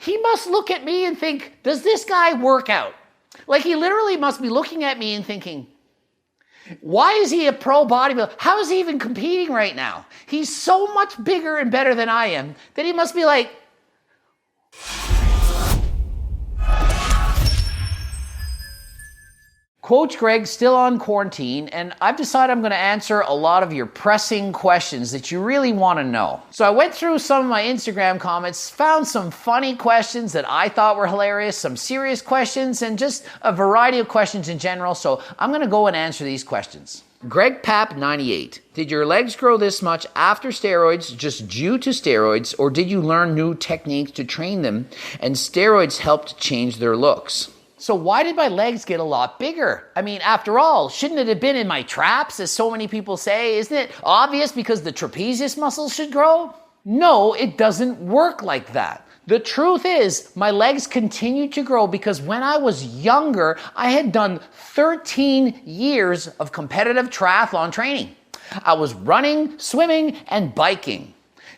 he must look at me and think, does this guy work out? Like he literally must be looking at me and thinking, why is he a pro bodybuilder? How is he even competing right now? He's so much bigger and better than I am that he must be like, Coach Greg's still on quarantine, and I've decided I'm going to answer a lot of your pressing questions that you really want to know. So I went through some of my Instagram comments, found some funny questions that I thought were hilarious, some serious questions, and just a variety of questions in general. So I'm going to go and answer these questions. Greg Pap 98. Did your legs grow this much after steroids, just due to steroids, or did you learn new techniques to train them and steroids helped change their looks? So why did my legs get a lot bigger? I mean, after all, shouldn't it have been in my traps, as so many people say? Isn't it obvious because the trapezius muscles should grow? No, it doesn't work like that. The truth is, my legs continued to grow because when I was younger, I had done 13 years of competitive triathlon training. I was running, swimming, and biking.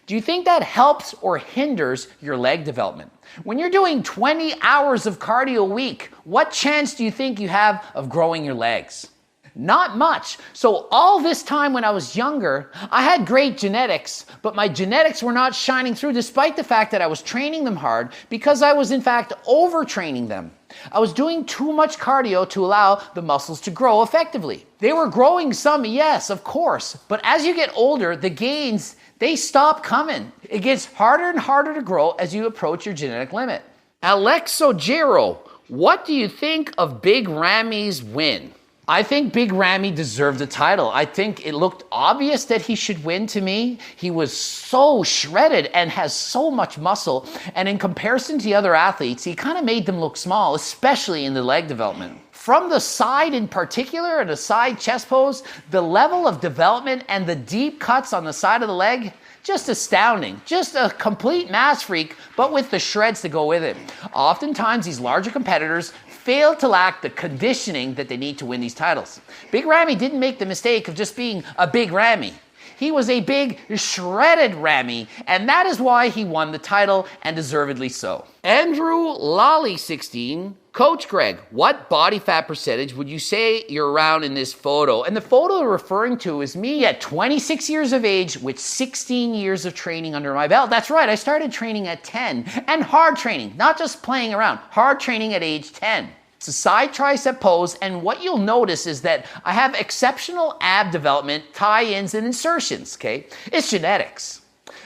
Do you think that helps or hinders your leg development? When you're doing 20 hours of cardio a week, what chance do you think you have of growing your legs? Not much. So all this time when I was younger, I had great genetics, but my genetics were not shining through despite the fact that I was training them hard because I was in fact overtraining them. I was doing too much cardio to allow the muscles to grow effectively. They were growing some, yes, of course, but as you get older, the gains, they stop coming. It gets harder and harder to grow as you approach your genetic limit. Alexogero, what do you think of Big Ramy's win? I think Big Ramy deserved the title. I think it looked obvious that he should win to me. He was so shredded and has so much muscle. And in comparison to the other athletes, he kind of made them look small, especially in the leg development. From the side in particular, and the side chest pose, the level of development and the deep cuts on the side of the leg, just astounding. Just a complete mass freak, but with the shreds to go with it. Oftentimes, these larger competitors fail to lack the conditioning that they need to win these titles. Big Ramy didn't make the mistake of just being a Big Ramy. He was a big, shredded Ramy, and that is why he won the title, and deservedly so. Andrew Lolly 16, Coach Greg, what body fat percentage would you say you're around in this photo? And the photo they're referring to is me at 26 years of age with 16 years of training under my belt. That's right, I started training at 10, and hard training, not just playing around, hard training at age 10. It's a side tricep pose, and what you'll notice is that I have exceptional ab development, tie-ins, and insertions, okay? It's genetics.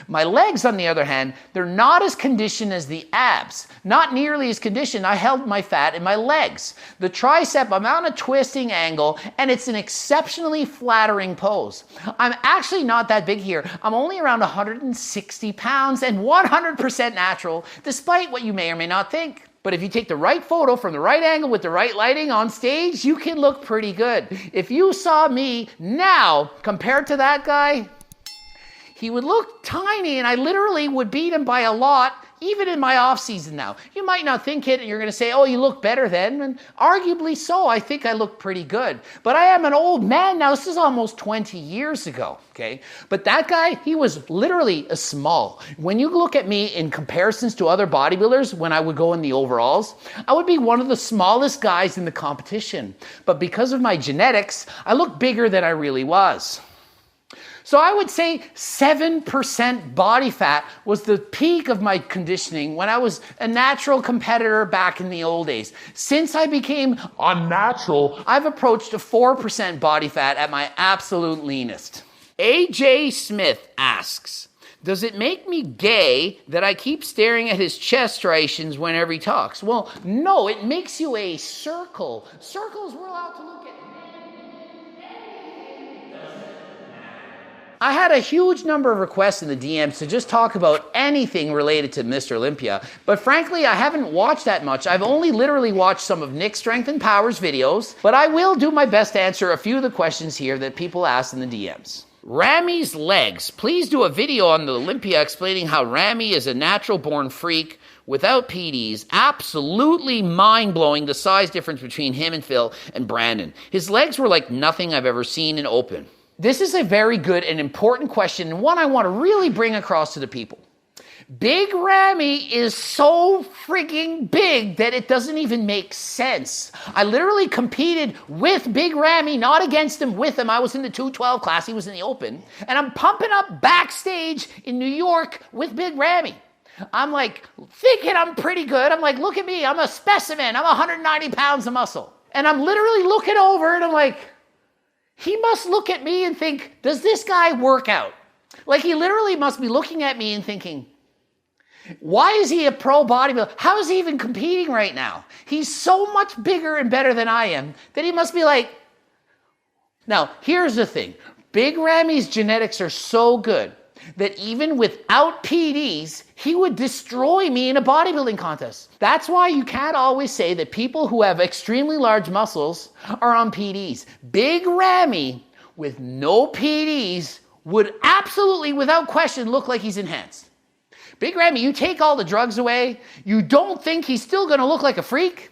My legs, on the other hand, they're not as conditioned as the abs. Not nearly as conditioned. I held my fat in my legs. The tricep, I'm on a twisting angle, and it's an exceptionally flattering pose. I'm actually not that big here. I'm only around 160 pounds and 100% natural, despite what you may or may not think. But if you take the right photo from the right angle with the right lighting on stage, you can look pretty good. If you saw me now compared to that guy, he would look tiny, and I literally would beat him by a lot, even in my off season now. You might not think it, and you're gonna say, oh, you look better then, and arguably so, I think I look pretty good. But I am an old man now, this is almost 20 years ago, okay? But that guy, he was literally a small. When you look at me in comparisons to other bodybuilders, when I would go in the overalls, I would be one of the smallest guys in the competition. But because of my genetics, I look bigger than I really was. So I would say 7% body fat was the peak of my conditioning when I was a natural competitor back in the old days. Since I became unnatural, I've approached a 4% body fat at my absolute leanest. AJ Smith asks, does it make me gay that I keep staring at his chest striations whenever he talks? Well, no, it makes you a circle. Circles we're allowed to look at. I had a huge number of requests in the DMs to just talk about anything related to Mr. Olympia, but frankly, I haven't watched that much. I've only literally watched some of Nick's Strength and Powers videos, but I will do my best to answer a few of the questions here that people asked in the DMs. Ramy's legs. Please do a video on the Olympia explaining how Ramy is a natural-born freak without PDs. Absolutely mind-blowing the size difference between him and Phil and Brandon. His legs were like nothing I've ever seen in open. This is a very good and important question, and one I want to really bring across to the people. Big Ramy is so freaking big that it doesn't even make sense. I literally competed with Big Ramy, not against him, with him. I was in the 212 class. He was in the open. And I'm pumping up backstage in New York with Big Ramy. I'm like thinking I'm pretty good. I'm like, look at me. I'm a specimen. I'm 190 pounds of muscle. And I'm literally looking over and I'm like, he must look at me and think, does this guy work out? Like he literally must be looking at me and thinking, why is he a pro bodybuilder? How is he even competing right now? He's so much bigger and better than I am that he must be like, now here's the thing. Big Ramy's genetics are so good that even without PDs, he would destroy me in a bodybuilding contest. That's why you can't always say that people who have extremely large muscles are on PDs. Big Ramy with no PDs would absolutely, without question, look like he's enhanced. Big Ramy, you take all the drugs away, you don't think he's still going to look like a freak?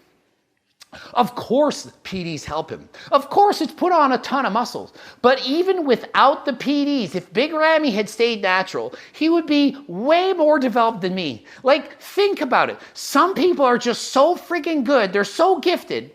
Of course PDs help him. Of course it's put on a ton of muscles. But even without the PDs, if Big Ramy had stayed natural, he would be way more developed than me. Like, think about it. Some people are just so freaking good, they're so gifted,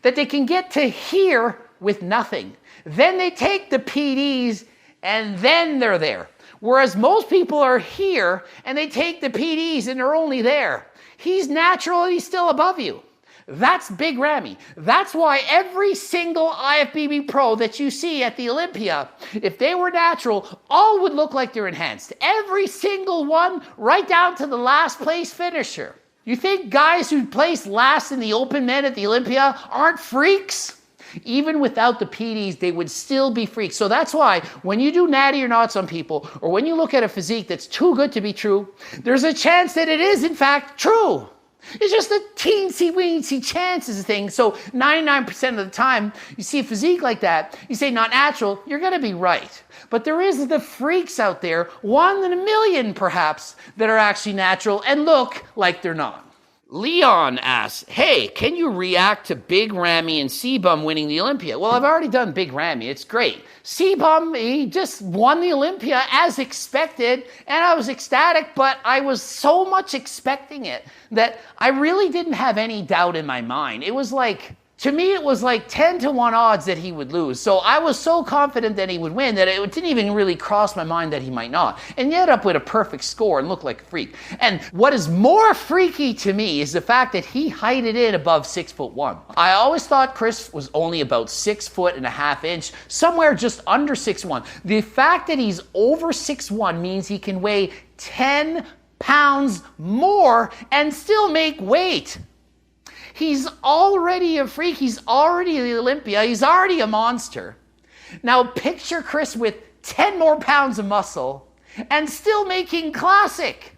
that they can get to here with nothing. Then they take the PDs and then they're there. Whereas most people are here and they take the PDs and they're only there. He's natural and he's still above you. That's Big Ramy. That's why every single IFBB pro that you see at the Olympia, if they were natural, all would look like they're enhanced. Every single one, right down to the last place finisher. You think guys who place last in the open men at the Olympia aren't freaks? Even without the PDs, they would still be freaks. So that's why when you do natty or nots on people, or when you look at a physique that's too good to be true, there's a chance that it is in fact true. It's just a teensy-weensy chances thing. So 99% of the time, you see a physique like that, you say not natural, you're going to be right. But there is the freaks out there, 1 in a million perhaps, that are actually natural and look like they're not. Leon asks, hey, can you react to Big Ramy and C-Bum winning the Olympia? Well, I've already done Big Ramy. It's great. C-Bum, he just won the Olympia as expected, and I was ecstatic, but I was so much expecting it that I really didn't have any doubt in my mind. It was like, to me, it was like 10 to 1 odds that he would lose. So I was so confident that he would win that it didn't even really cross my mind that he might not. And he ended up with a perfect score and looked like a freak. And what is more freaky to me is the fact that he heighted it above 6'1". I always thought Chris was only about 6'1.5 inches, somewhere just under 6'1". The fact that he's over 6'1" means he can weigh 10 pounds more and still make weight. He's already a freak. He's already the Olympia. He's already a monster. Now picture Chris with 10 more pounds of muscle and still making classic.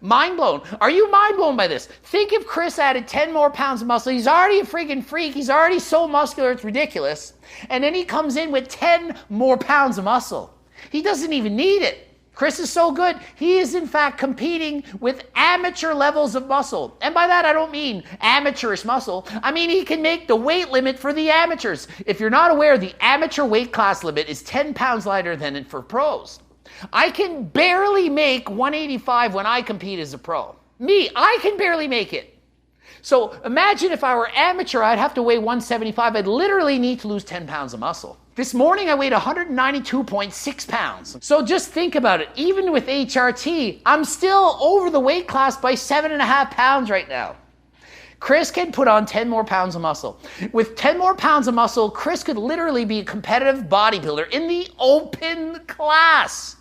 Mind blown. Are you mind blown by this? Think if Chris added 10 more pounds of muscle. He's already a freaking freak. He's already so muscular, it's ridiculous. And then he comes in with 10 more pounds of muscle. He doesn't even need it. Chris is so good, he is in fact competing with amateur levels of muscle. And by that I don't mean amateurish muscle. I mean he can make the weight limit for the amateurs. If you're not aware, the amateur weight class limit is 10 pounds lighter than it for pros. I can barely make 185 when I compete as a pro. Me, I can barely make it. So imagine if I were amateur, I'd have to weigh 175. I'd literally need to lose 10 pounds of muscle. This morning I weighed 192.6 pounds. So just think about it. Even with HRT, I'm still over the weight class by 7.5 pounds right now. Chris can put on 10 more pounds of muscle. With 10 more pounds of muscle, Chris could literally be a competitive bodybuilder in the open class.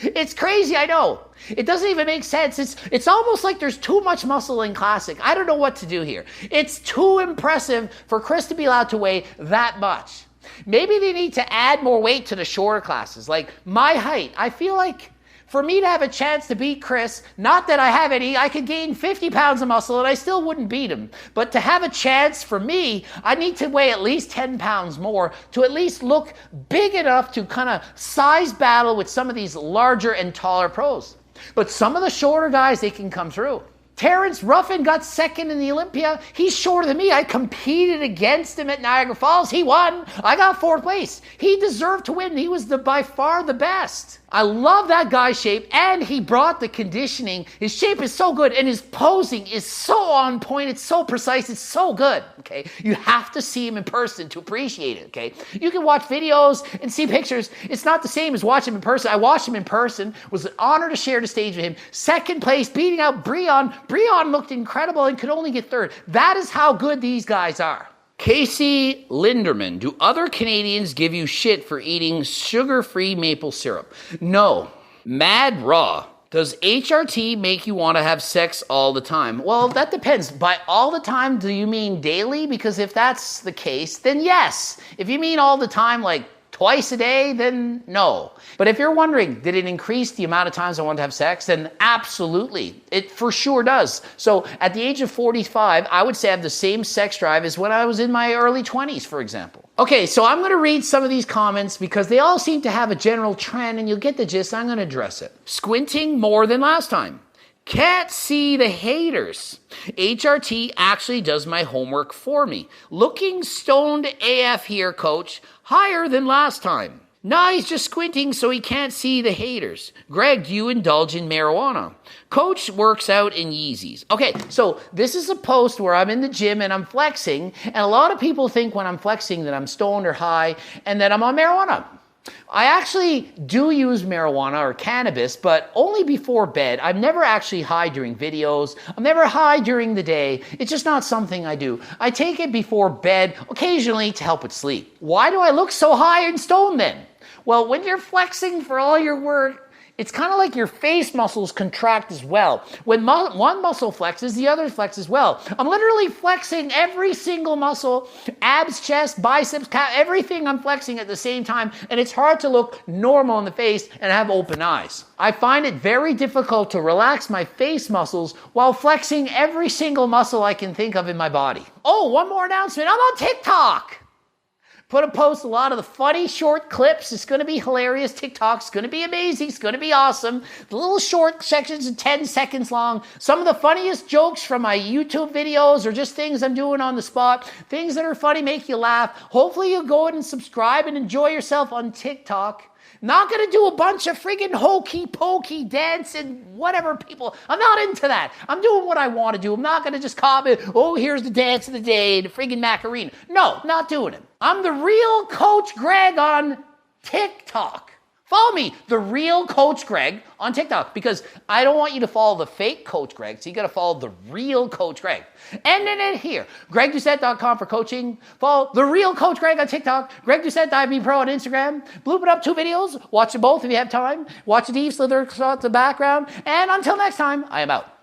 It's crazy, I know. It doesn't even make sense. It's almost like there's too much muscle in classic. I don't know what to do here. It's too impressive for Chris to be allowed to weigh that much. Maybe they need to add more weight to the shorter classes. Like my height, I feel like for me to have a chance to beat Chris, not that I have any, I could gain 50 pounds of muscle and I still wouldn't beat him. But to have a chance for me, I need to weigh at least 10 pounds more to at least look big enough to kind of size battle with some of these larger and taller pros. But some of the shorter guys, they can come through. Terrence Ruffin got second in the Olympia. He's shorter than me. I competed against him at Niagara Falls. He won. I got fourth place. He deserved to win. He was by far the best. I love that guy's shape, and he brought the conditioning. His shape is so good, and his posing is so on point. It's so precise. It's so good, okay? You have to see him in person to appreciate it, okay? You can watch videos and see pictures. It's not the same as watching him in person. I watched him in person. It was an honor to share the stage with him. Second place, beating out Breon. Breon looked incredible and could only get third. That is how good these guys are. Casey Linderman, do other Canadians give you shit for eating sugar-free maple syrup? No. Mad Raw, does HRT make you want to have sex all the time? Well, that depends. By all the time, do you mean daily? Because if that's the case, then yes. If you mean all the time, like twice a day, then no. But if you're wondering, did it increase the amount of times I want to have sex? Then absolutely. It for sure does. So at the age of 45, I would say I have the same sex drive as when I was in my early 20s, for example. Okay, so I'm going to read some of these comments because they all seem to have a general trend, and you'll get the gist. I'm going to address it. Squinting more than last time. Can't see the haters. HRT actually does my homework for me. Looking stoned AF here, coach. Higher than last time. Nah, he's just squinting so he can't see the haters. Greg, do you indulge in marijuana? Coach works out in Yeezys. Okay, so this is a post where I'm in the gym and I'm flexing, and a lot of people think when I'm flexing that I'm stoned or high and that I'm on marijuana. I actually do use marijuana or cannabis, but only before bed. I'm never actually high during videos. I'm never high during the day. It's just not something I do. I take it before bed, occasionally to help with sleep. Why do I look so high and stoned then? Well, when you're flexing for all your work, it's kind of like your face muscles contract as well. When one muscle flexes, the other flexes as well. I'm literally flexing every single muscle, abs, chest, biceps, calf, everything I'm flexing at the same time, and it's hard to look normal in the face and have open eyes. I find it very difficult to relax my face muscles while flexing every single muscle I can think of in my body. Oh, one more announcement. I'm on TikTok. Put a post, a lot of the funny short clips. It's going to be hilarious. TikTok's going to be amazing. It's going to be awesome. The little short sections are 10 seconds long. Some of the funniest jokes from my YouTube videos or just things I'm doing on the spot. Things that are funny, make you laugh. Hopefully you'll go in and subscribe and enjoy yourself on TikTok. Not going to do a bunch of friggin' hokey pokey dance and whatever people. I'm not into that. I'm doing what I want to do. I'm not going to just comment, oh, here's the dance of the day, the friggin' Macarena. No, not doing it. I'm the real Coach Greg on TikTok. Follow me, the real Coach Greg on TikTok, because I don't want you to follow the fake Coach Greg, so you got to follow the real Coach Greg. And then here, GregDoucette.com for coaching. Follow the real Coach Greg on TikTok, Greg Doucette, Dive Pro on Instagram. Bloop it up 2 videos. Watch them both if you have time. Watch the deep slither across the background. And until next time, I am out.